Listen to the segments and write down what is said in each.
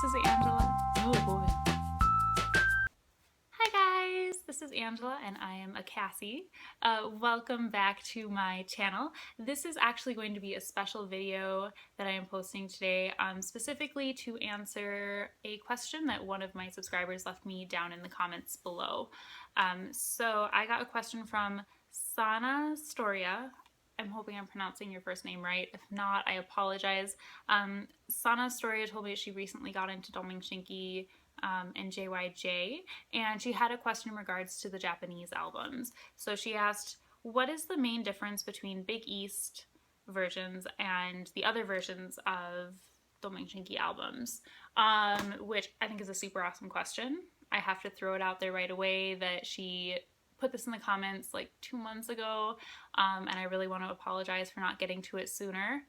this is Angela. Oh boy. Hi guys, this is Angela and I am a Cassie. Welcome back to my channel. This is actually going to be a special video that I am posting today specifically to answer a question that one of my subscribers left me down in the comments below. So I got a question from Sana Storia. I'm hoping I'm pronouncing your first name right. If not, I apologize. Sana Storia told me she recently got into Domingshiki and JYJ, and she had a question in regards to the Japanese albums. So she asked, what is the main difference between Big East versions and the other versions of Domingshiki albums? Which I think is a super awesome question. I have to throw it out there right away that she put this in the comments like 2 months ago, and I really want to apologize for not getting to it sooner.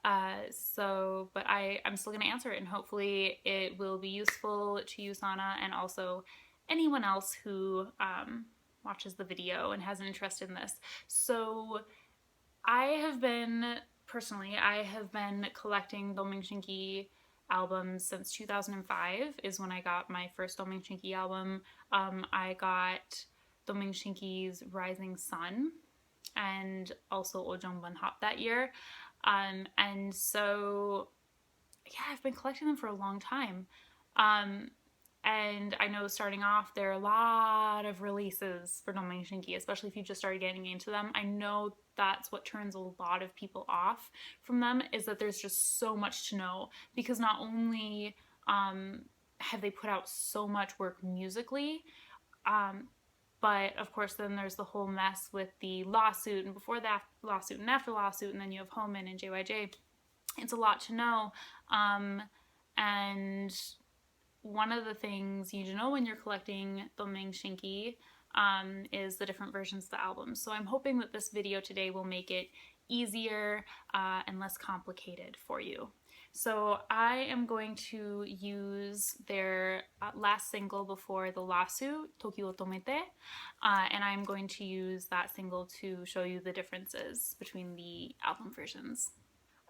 But I'm still going to answer it, and hopefully it will be useful to you, Sana, and also anyone else who watches the video and has an interest in this. So I have been collecting Domingshiki albums since 2005 is when I got my first Domingshiki album. I got Domingshinki's Rising Sun and also Ojongban Hop that year. And so, yeah, I've been collecting them for a long time. And I know starting off, there are a lot of releases for Domingshinki, especially if you just started getting into them. I know that's what turns a lot of people off from them, is that there's just so much to know, because not only have they put out so much work musically, but of course then there's the whole mess with the lawsuit, and before that lawsuit and after lawsuit, and then you have Homan and JYJ. It's a lot to know. And one of the things you need to know when you're collecting Domingshinki is the different versions of the albums. So I'm hoping that this video today will make it easier and less complicated for you. So I am going to use their last single before the lawsuit, Toki wo Tomete, and I'm going to use that single to show you the differences between the album versions.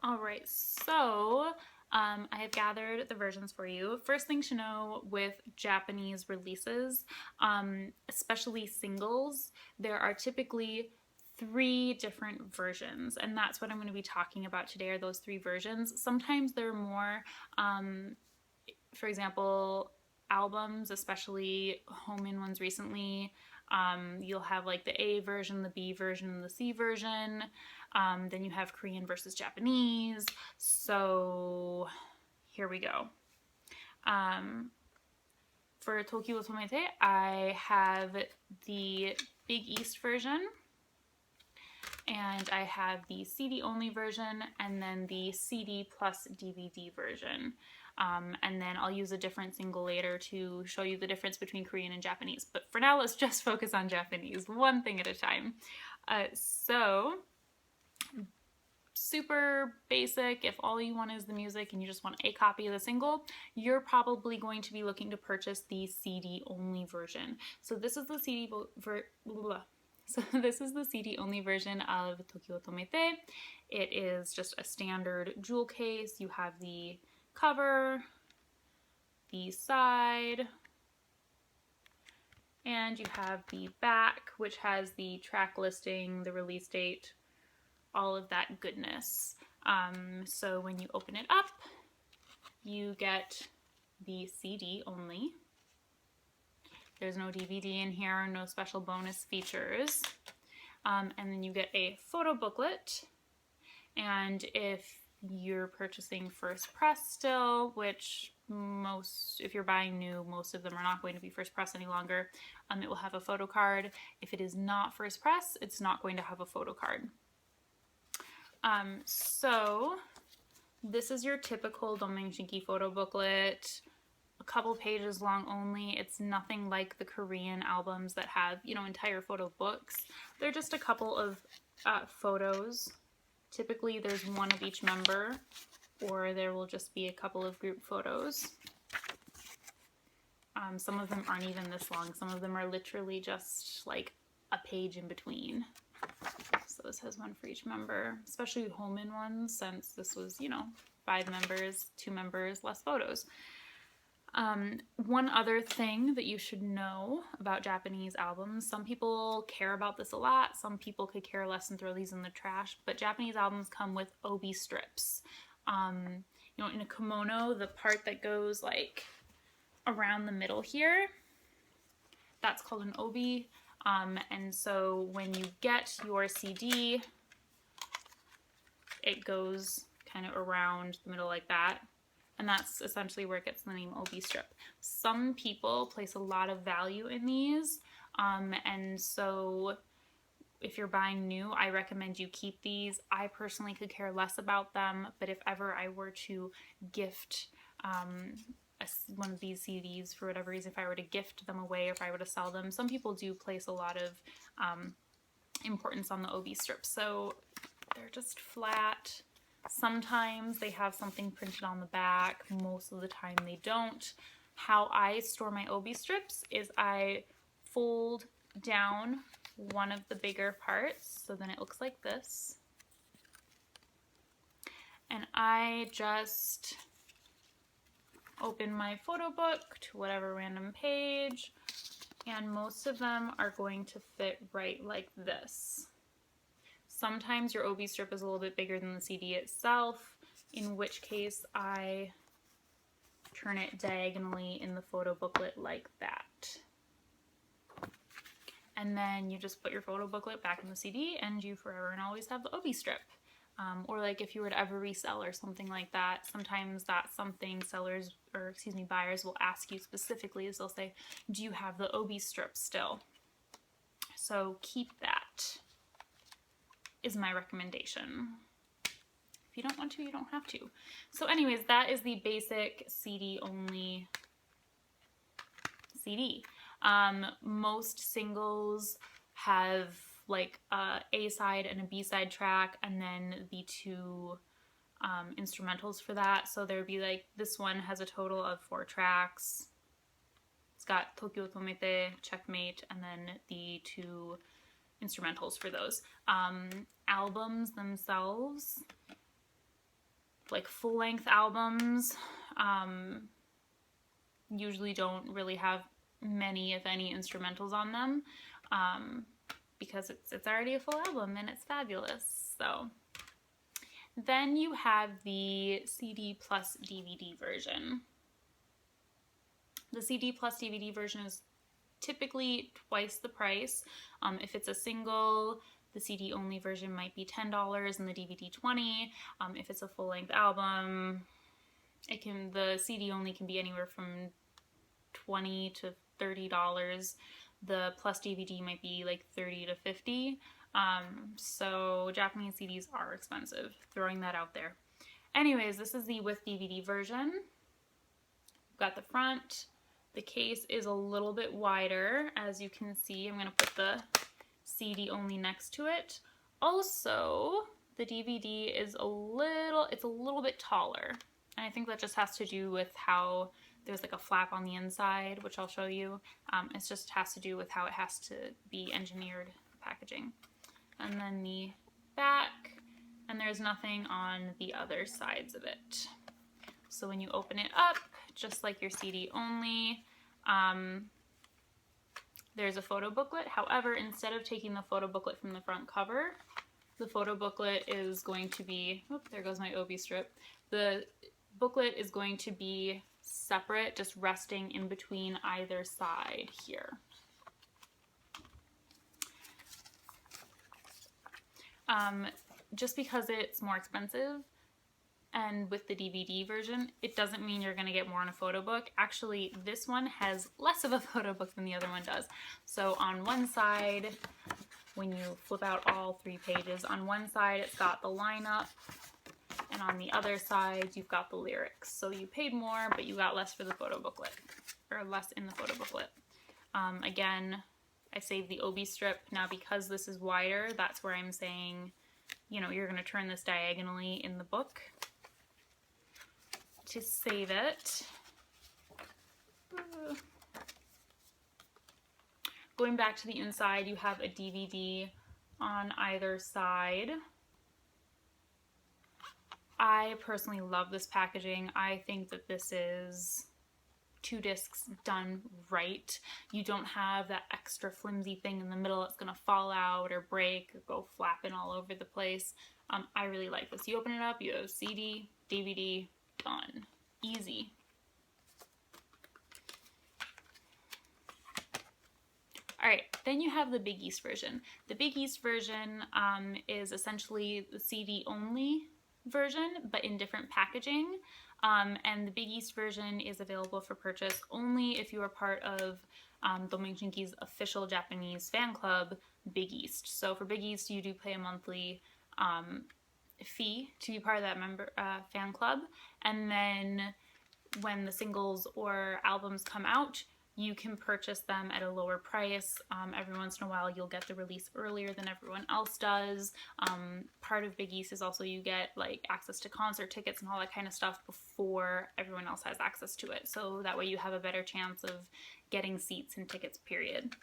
Alright, so I have gathered the versions for you. First thing to know with Japanese releases, especially singles, there are typically 3 different versions, and that's what I'm going to be talking about today, are those 3 versions. Sometimes there are more, for example, albums, especially Homan ones recently, you'll have like the A version, the B version, and the C version. Then you have Korean versus Japanese. So here we go. For Toki wo Tomete, I have the Big East version, and I have the CD only version, and then the CD plus DVD version. And then I'll use a different single later to show you the difference between Korean and Japanese. But for now, let's just focus on Japanese, one thing at a time. So, super basic, if all you want is the music and you just want a copy of the single, you're probably going to be looking to purchase the CD only version. So this is the CD only version of Toki wo Tomete. It is just a standard jewel case. You have the cover, the side, and you have the back, which has the track listing, the release date, all of that goodness. So when you open it up, you get the CD only. There's no DVD in here, no special bonus features. And then you get a photo booklet. And if you're purchasing first press still, which if you're buying new, most of them are not going to be first press any longer, it will have a photo card. If it is not first press, it's not going to have a photo card. So this is your typical Domingshinki photo booklet. A couple pages long only. It's nothing like the Korean albums that have, entire photo books. They're just a couple of photos. Typically there's one of each member, or there will just be a couple of group photos. Some of them aren't even this long. Some of them are literally just like a page in between. So this has one for each member, especially Homan ones, since this was, 5 members, 2 members, less photos. One other thing that you should know about Japanese albums, some people care about this a lot, some people could care less and throw these in the trash, but Japanese albums come with obi strips. You know, in a kimono, the part that goes like around the middle here, that's called an obi. And so when you get your CD, it goes kind of around the middle like that. And that's essentially where it gets the name obi strip. Some people place a lot of value in these, and so if you're buying new, I recommend you keep these. I personally could care less about them, but if ever I were to gift one of these CDs for whatever reason, if I were to gift them away or if I were to sell them, some people do place a lot of importance on the obi strips. So they're just flat. Sometimes they have something printed on the back. Most of the time they don't. How I store my obi strips is I fold down one of the bigger parts, so then it looks like this. And I just open my photo book to whatever random page, and most of them are going to fit right like this. Sometimes your obi strip is a little bit bigger than the CD itself, in which case I turn it diagonally in the photo booklet like that. And then you just put your photo booklet back in the CD and you forever and always have the obi strip. Or like if you were to ever resell or something like that, sometimes that's something buyers will ask you specifically, is they'll say, do you have the obi strip still? So keep that, is my recommendation. If you don't want to, you don't have to. So anyways, that is the basic CD only CD. Most singles have like a A side and a B side track, and then the two instrumentals for that. So there would be like, this one has a total of 4 tracks. It's got Tokyo Tomete, Checkmate, and then the 2 instrumentals for those. Albums themselves, like full-length albums, usually don't really have many, if any, instrumentals on them, because it's already a full album and it's fabulous. So then you have the CD plus DVD version. The CD plus DVD version is typically twice the price. If it's a single, the CD only version might be $10 and the DVD $20. If it's a full-length album, the CD only can be anywhere from $20 to $30. The plus DVD might be like $30 to $50. So Japanese CDs are expensive, throwing that out there. Anyways, this is the with DVD version. We've got the front. The case is a little bit wider, as you can see. I'm going to put the CD only next to it. Also, the DVD is a little bit taller. And I think that just has to do with how there's like a flap on the inside, which I'll show you. It just has to do with how it has to be engineered, packaging. And then the back, and there's nothing on the other sides of it. So when you open it up, just like your CD only, there's a photo booklet. However, instead of taking the photo booklet from the front cover, the photo booklet is going to be, there goes my obi strip. The booklet is going to be separate, just resting in between either side here. Just because it's more expensive, and with the DVD version, it doesn't mean you're going to get more in a photo book. Actually, this one has less of a photo book than the other one does. So on one side, when you flip out all 3 pages, on one side it's got the lineup, and on the other side you've got the lyrics. So you paid more, but you got less for the photo booklet, or less in the photo booklet. Again, I saved the obi strip. Now because this is wider, that's where I'm saying, you know, you're going to turn this diagonally in the book to save it. Going back to the inside, you have a DVD on either side. I personally love this packaging. I think that this is 2 discs done right. You don't have that extra flimsy thing in the middle that's gonna fall out or break or go flapping all over the place. I really like this. You open it up, you have CD, DVD, done. Easy. Alright, then you have the Big East version. The Big East version is essentially the CD only version, but in different packaging. And the Big East version is available for purchase only if you are part of Doming Shinki's official Japanese fan club, Big East. So for Big East, you do pay a monthly fee to be part of that member fan club. And then when the singles or albums come out, you can purchase them at a lower price. Every once in a while you'll get the release earlier than everyone else does. Part of Big East is also you get like access to concert tickets and all that kind of stuff before everyone else has access to it. So that way you have a better chance of getting seats and tickets, period.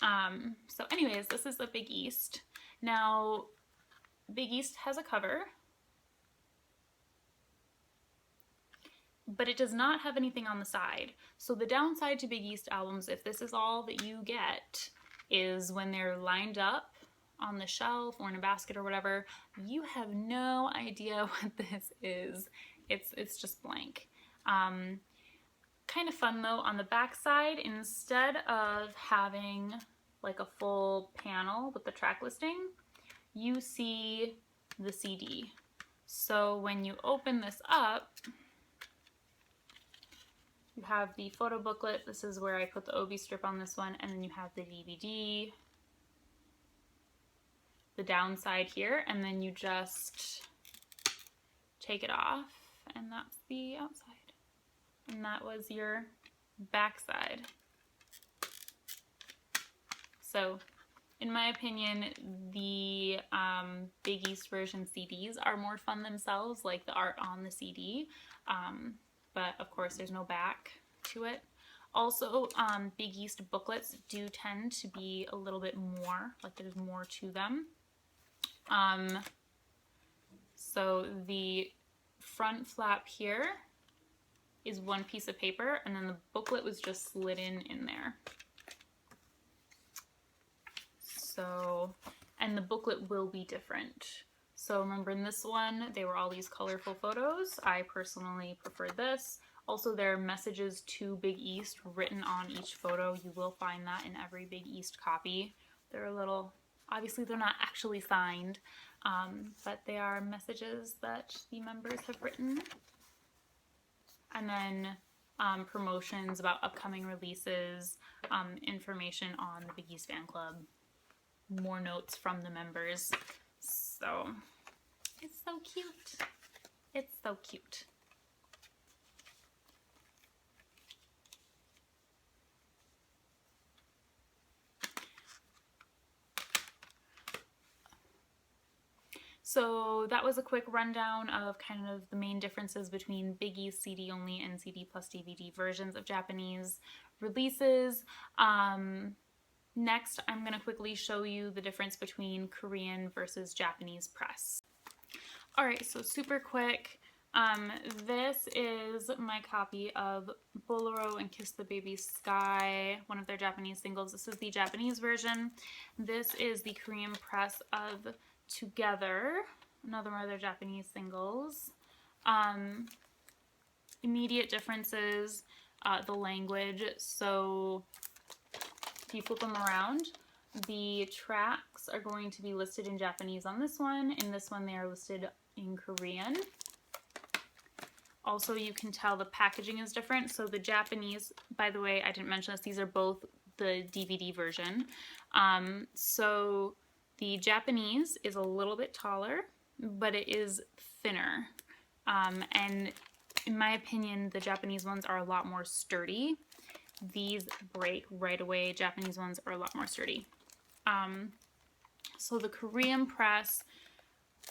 So anyways, this is the Big East. Now, Big East has a cover, but it does not have anything on the side. So the downside to Big East albums, if this is all that you get, is when they're lined up on the shelf or in a basket or whatever, you have no idea what this is. It's just blank. Kind of fun though, on the back side, instead of having like a full panel with the track listing, you see the CD. So when you open this up, you have the photo booklet. This is where I put the OB strip on this one, and then you have the DVD, the downside here, and then you just take it off, and that's the outside. And that was your backside. So, in my opinion, the Big East version CDs are more fun themselves, like the art on the CD. But of course there's no back to it. Also, Big East booklets do tend to be a little bit more, like there's more to them. So the front flap here is one piece of paper, and then the booklet was just slid in there. So, and the booklet will be different. So remember in this one, they were all these colorful photos. I personally prefer this. Also, there are messages to Big East written on each photo. You will find that in every Big East copy. They're a little, obviously they're not actually signed, but they are messages that the members have written. And then promotions about upcoming releases, information on the Big East fan club, more notes from the members. So, it's so cute. It's so cute. So that was a quick rundown of kind of the main differences between Big East CD only and CD plus DVD versions of Japanese releases. Next, I'm going to quickly show you the difference between Korean versus Japanese press. Alright, so super quick. This is my copy of Bolero and Kiss the Baby Sky, one of their Japanese singles. This is the Japanese version. This is the Korean press of Together, another one of their Japanese singles. Immediate differences, the language. So if you flip them around, the tracks are going to be listed in Japanese on this one. In this one, they are listed in Korean. Also, you can tell the packaging is different. So the Japanese, by the way, I didn't mention this, these are both the DVD version. So the Japanese is a little bit taller, but it is thinner. And in my opinion, the Japanese ones are a lot more sturdy. These break right away. Japanese ones are a lot more sturdy. So the Korean press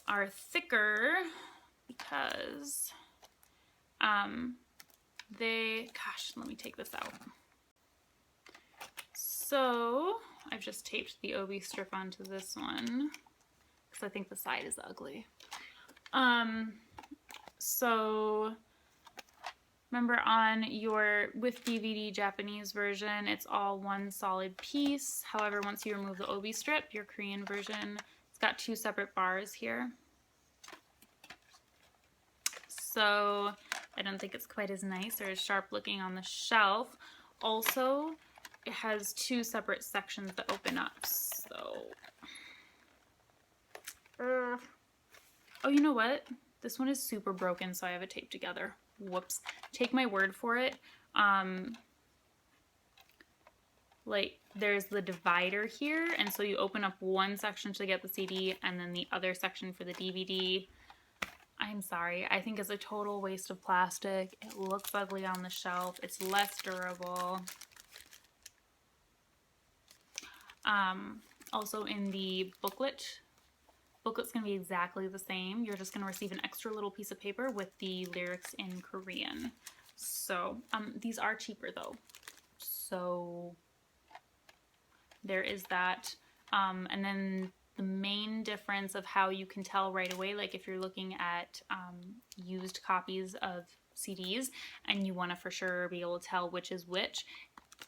are thicker because gosh, let me take this out. So I've just taped the OB strip onto this one because I think the side is ugly. So Remember on your with DVD Japanese version, it's all one solid piece. However, once you remove the obi strip, your Korean version, it's got 2 separate bars here. So I don't think it's quite as nice or as sharp looking on the shelf. Also, it has 2 separate sections that open up. So, oh, you know what? This one is super broken, so I have it taped together. Whoops. Take my word for it. Like, there's the divider here, and so you open up one section to get the CD and then the other section for the DVD. I'm sorry. I think it's a total waste of plastic. It looks ugly on the shelf. It's less durable. Also in the booklet's going to be exactly the same. You're just going to receive an extra little piece of paper with the lyrics in Korean. So these are cheaper though. So there is that. And then the main difference of how you can tell right away, like if you're looking at used copies of CDs and you want to for sure be able to tell which is which,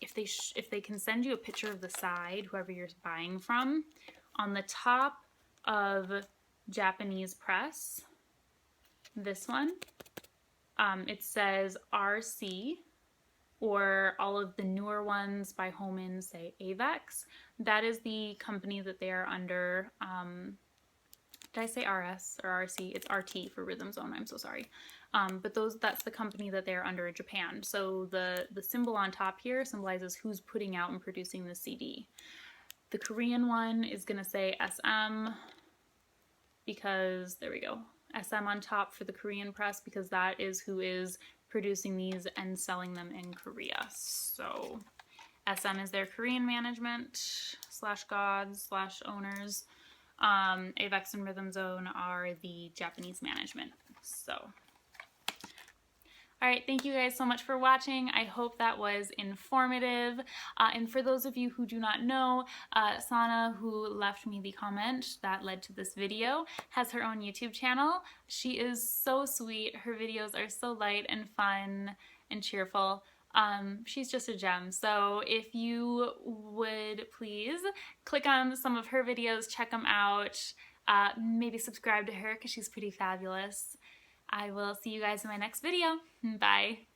if they can send you a picture of the side, whoever you're buying from, on the top of Japanese press, this one, it says RC, or all of the newer ones by Homan say AVEX. That is the company that they are under. Did I say RS or RC? It's RT for Rhythm Zone, I'm so sorry. But that's the company that they're under in Japan. So the symbol on top here symbolizes who's putting out and producing the CD. The Korean one is gonna say SM because, there we go, SM on top for the Korean press because that is who is producing these and selling them in Korea. So SM is their Korean management / gods / owners. AVEX and Rhythm Zone are the Japanese management. So, all right, thank you guys so much for watching. I hope that was informative. And for those of you who do not know, Sana, who left me the comment that led to this video, has her own YouTube channel. She is so sweet. Her videos are so light and fun and cheerful. She's just a gem. So if you would please click on some of her videos, check them out, maybe subscribe to her because she's pretty fabulous. I will see you guys in my next video. Bye.